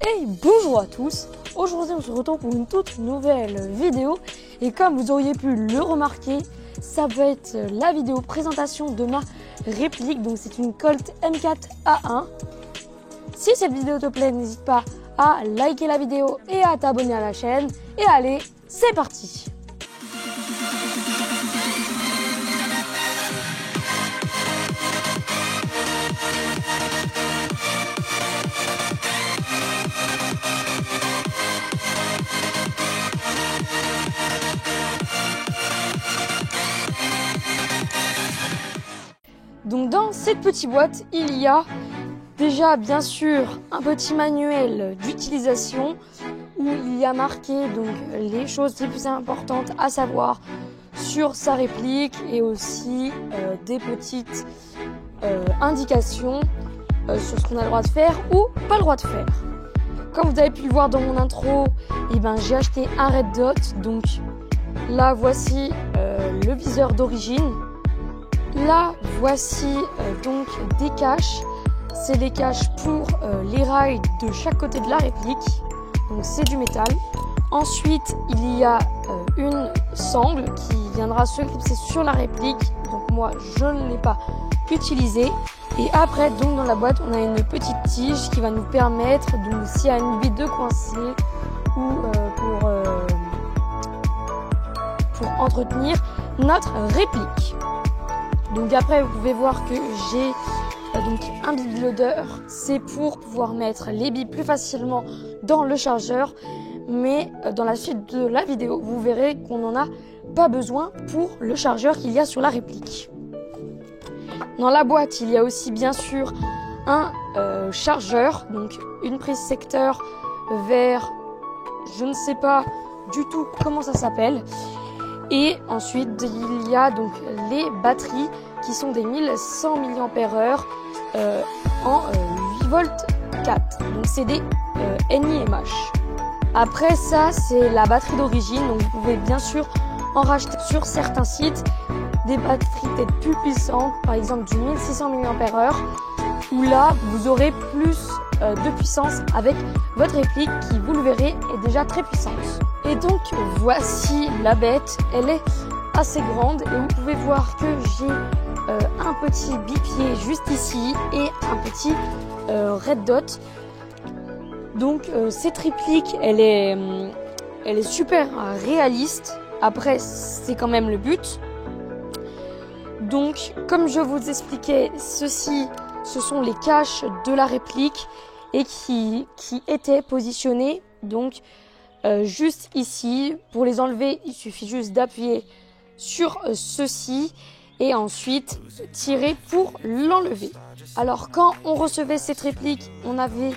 Hey, bonjour à tous. Aujourd'hui on se retrouve pour une toute nouvelle vidéo et comme vous auriez pu le remarquer, ça va être la vidéo présentation de ma réplique. Donc c'est une Colt M4A1. Si cette vidéo te plaît, n'hésite pas à liker la vidéo et à t'abonner à la chaîne. Et allez, c'est parti. Donc dans cette petite boîte, il y a déjà bien sûr un petit manuel d'utilisation où il y a marqué donc les choses les plus importantes à savoir sur sa réplique et aussi des petites indications sur ce qu'on a le droit de faire ou pas le droit de faire. Comme vous avez pu le voir dans mon intro, j'ai acheté un Red Dot. Donc là voici le viseur d'origine. Là, voici donc des caches. C'est des caches pour les rails de chaque côté de la réplique. Donc c'est du métal. Ensuite, il y a une sangle qui viendra se clipser sur la réplique. Donc moi, je ne l'ai pas utilisée. Et après, donc dans la boîte, on a une petite tige qui va nous permettre, donc s'il y a une bille de coincer ou pour entretenir notre réplique. Donc après vous pouvez voir que j'ai donc un bib-loader, c'est pour pouvoir mettre les billes plus facilement dans le chargeur, mais dans la suite de la vidéo vous verrez qu'on n'en a pas besoin pour le chargeur qu'il y a sur la réplique. Dans la boîte il y a aussi bien sûr un chargeur, donc une prise secteur vers je ne sais pas du tout comment ça s'appelle. Et ensuite, il y a donc les batteries qui sont des 1100 mAh en 8 volts 4. Donc c'est des NiMH. Après ça, c'est la batterie d'origine. Donc vous pouvez bien sûr en racheter sur certains sites des batteries peut-être plus puissantes, par exemple du 1600 mAh, où là vous aurez plus de puissance avec votre réplique qui, vous le verrez, est déjà très puissante. Et donc voici la bête, elle est assez grande et vous pouvez voir que j'ai un petit bipied juste ici et un petit Red Dot. Donc cette réplique elle est super réaliste, après c'est quand même le but. Donc comme je vous expliquais, ce sont les caches de la réplique et qui étaient positionnées donc juste ici. Pour les enlever, il suffit juste d'appuyer sur ceci et ensuite tirer pour l'enlever. Alors quand on recevait cette réplique, on avait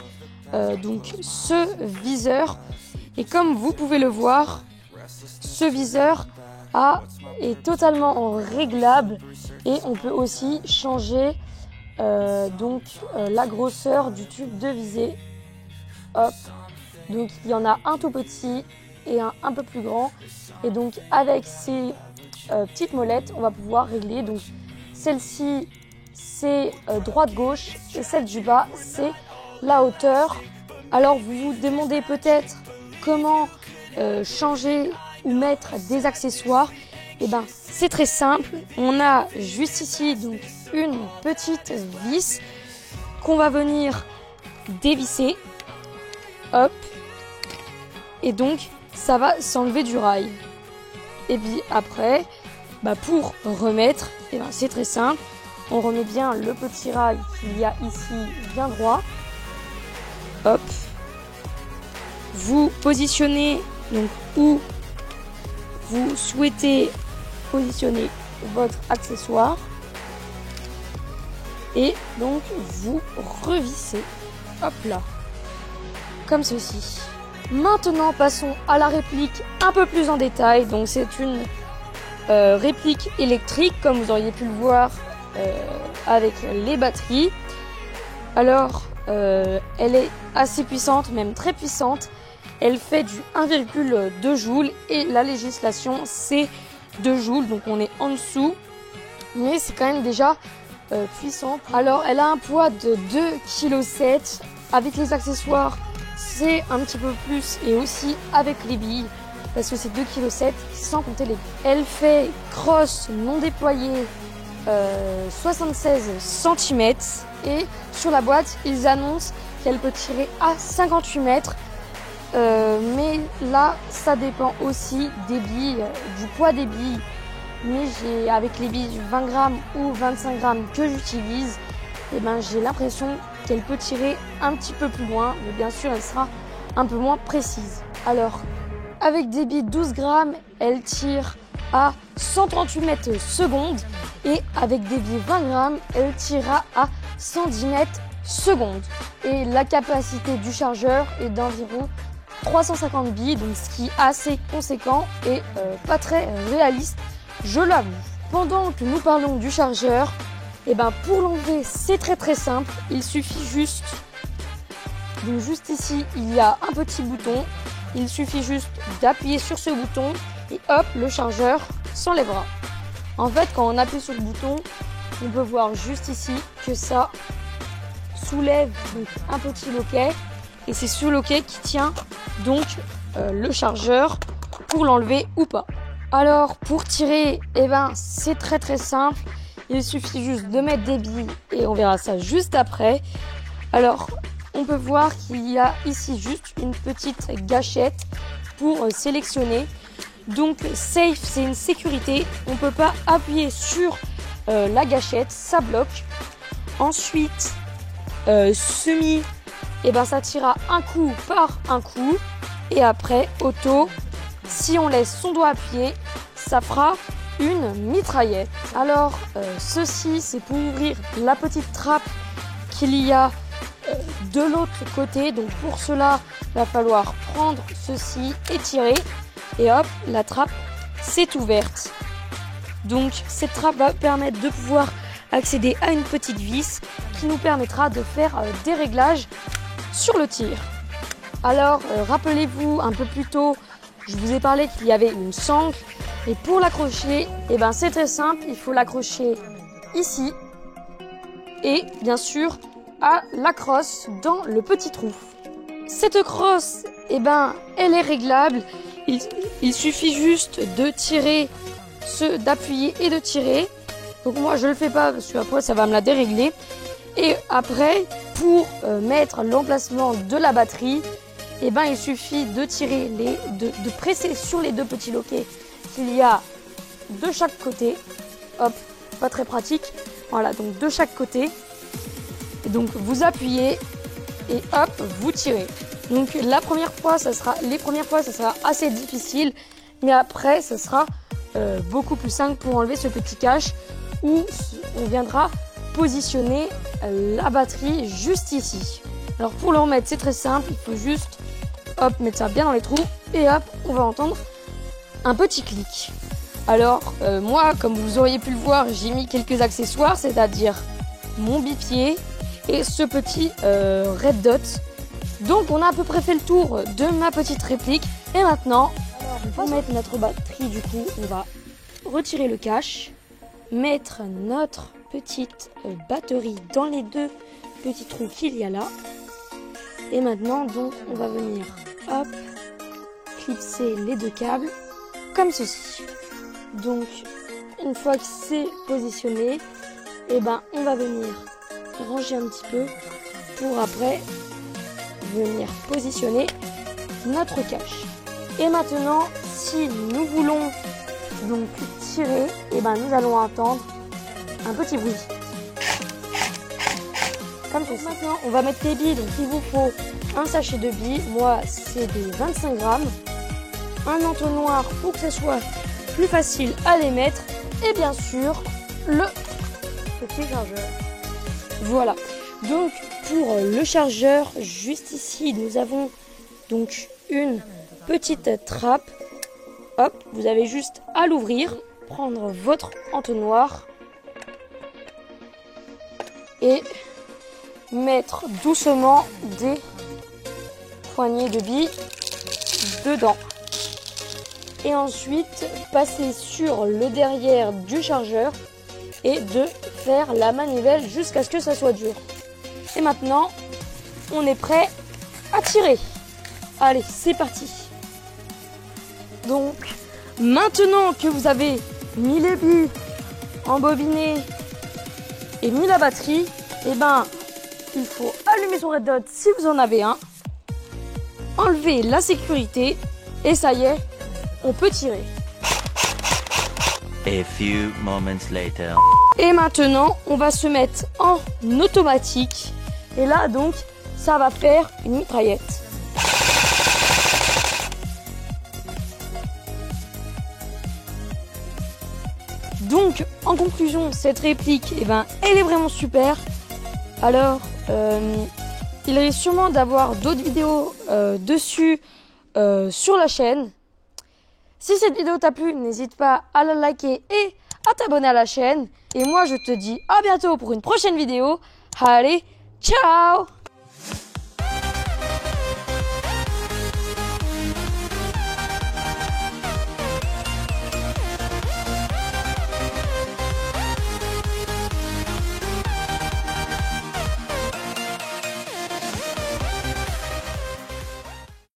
donc ce viseur et comme vous pouvez le voir, ce viseur est totalement réglable et on peut aussi changer la grosseur du tube de visée. Hop. Donc il y en a un tout petit et un peu plus grand. Et donc avec ces petites molettes, on va pouvoir régler. Donc celle-ci, c'est droite-gauche et celle du bas, c'est la hauteur. Alors vous vous demandez peut-être comment changer ou mettre des accessoires. C'est très simple. On a juste ici donc une petite vis qu'on va venir dévisser. Hop. Et donc ça va s'enlever du rail. Et puis après, pour remettre, c'est très simple. On remet bien le petit rail qu'il y a ici bien droit. Hop. Vous positionnez donc où vous souhaitez positionner votre accessoire. Et donc vous revissez. Hop là. Comme ceci. Maintenant passons à la réplique un peu plus en détail. Donc c'est une réplique électrique comme vous auriez pu le voir avec les batteries. Alors elle est assez puissante, même très puissante. Elle fait du 1,2 joules et la législation c'est 2 joules. Donc on est en dessous. Mais c'est quand même déjà puissant. Alors elle a un poids de 2,7 kg. Avec les accessoires c'est un petit peu plus et aussi avec les billes parce que c'est 2,7 kg sans compter les billes. Elle fait crosse non déployée 76 cm et sur la boîte ils annoncent qu'elle peut tirer à 58 mètres. Mais là ça dépend aussi des billes, du poids des billes. Mais avec les billes 20 grammes ou 25 grammes que j'utilise, j'ai l'impression qu'elle peut tirer un petit peu plus loin, mais bien sûr elle sera un peu moins précise. Alors avec des billes 12 grammes, elle tire à 138 mètres secondes et avec des billes 20 grammes, elle tirera à 110 mètres secondes. Et la capacité du chargeur est d'environ 350 billes, donc ce qui est assez conséquent et pas très réaliste, je l'avoue. Pendant que nous parlons du chargeur, pour l'enlever c'est très simple, il suffit juste ici il y a un petit bouton, il suffit juste d'appuyer sur ce bouton et hop, le chargeur s'enlèvera. En fait, quand on appuie sur le bouton, on peut voir juste ici que ça soulève donc un petit loquet et c'est ce loquet qui tient donc le chargeur pour l'enlever ou pas. Alors pour tirer, c'est très simple, il suffit juste de mettre des billes et on verra ça juste après. Alors on peut voir qu'il y a ici juste une petite gâchette pour sélectionner. Donc safe, c'est une sécurité, on ne peut pas appuyer sur la gâchette, ça bloque. Ensuite semi, ça tirera un coup par un coup et après auto, si on laisse son doigt appuyé, ça fera une mitraillette. Alors ceci c'est pour ouvrir la petite trappe qu'il y a de l'autre côté. Donc pour cela il va falloir prendre ceci et tirer et hop, la trappe s'est ouverte. Donc cette trappe va permettre de pouvoir accéder à une petite vis qui nous permettra de faire des réglages sur le tir. Alors rappelez-vous, un peu plus tôt je vous ai parlé qu'il y avait une sangle et pour l'accrocher c'est très simple, il faut l'accrocher ici et bien sûr à la crosse dans le petit trou. Cette crosse elle est réglable, il suffit juste de tirer, d'appuyer et de tirer. Donc moi je le fais pas parce que après ça va me la dérégler. Et après pour mettre l'emplacement de la batterie, il suffit de tirer de presser sur les deux petits loquets qu'il y a de chaque côté. Hop, pas très pratique. Voilà, donc de chaque côté. Et donc vous appuyez et hop, vous tirez. Donc les premières fois ça sera assez difficile, mais après ça sera beaucoup plus simple pour enlever ce petit cache où on viendra positionner la batterie juste ici. Alors pour le remettre c'est très simple, il faut juste hop, mettre ça bien dans les trous et hop, on va entendre un petit clic. Alors moi, comme vous auriez pu le voir, j'ai mis quelques accessoires, c'est-à-dire mon bipied et ce petit red dot. Donc on a à peu près fait le tour de ma petite réplique. Et maintenant, pour mettre notre batterie, du coup, on va retirer le cache, mettre notre petite batterie dans les deux petits trous qu'il y a là. Et maintenant, donc, on va venir, hop, clipser les deux câbles, comme ceci. Donc, une fois que c'est positionné, on va venir ranger un petit peu pour après venir positionner notre cache. Et maintenant, si nous voulons donc tirer, nous allons entendre un petit bruit. Comme ça. Maintenant, on va mettre les billes. Donc, il vous faut un sachet de billes. Moi, c'est des 25 grammes. Un entonnoir pour que ce soit plus facile à les mettre. Et bien sûr, le petit chargeur. Voilà. Donc, pour le chargeur, juste ici, nous avons donc une petite trappe. Hop, vous avez juste à l'ouvrir, prendre votre entonnoir et mettre doucement des poignées de billes dedans. Et ensuite, passer sur le derrière du chargeur et de faire la manivelle jusqu'à ce que ça soit dur. Et maintenant, on est prêt à tirer. Allez, c'est parti. Donc, maintenant que vous avez mis les billes, embobiné et mis la batterie, eh ben, il faut allumer son Red Dot si vous en avez un, enlever la sécurité et ça y est, on peut tirer. A few moments later. Et maintenant, on va se mettre en automatique. Et là, donc, ça va faire une mitraillette. Donc, en conclusion, cette réplique, eh ben, elle est vraiment super. Alors, il risque sûrement d'avoir d'autres vidéos dessus sur la chaîne. Si cette vidéo t'a plu, n'hésite pas à la liker et à t'abonner à la chaîne. Et moi, je te dis à bientôt pour une prochaine vidéo. Allez, ciao!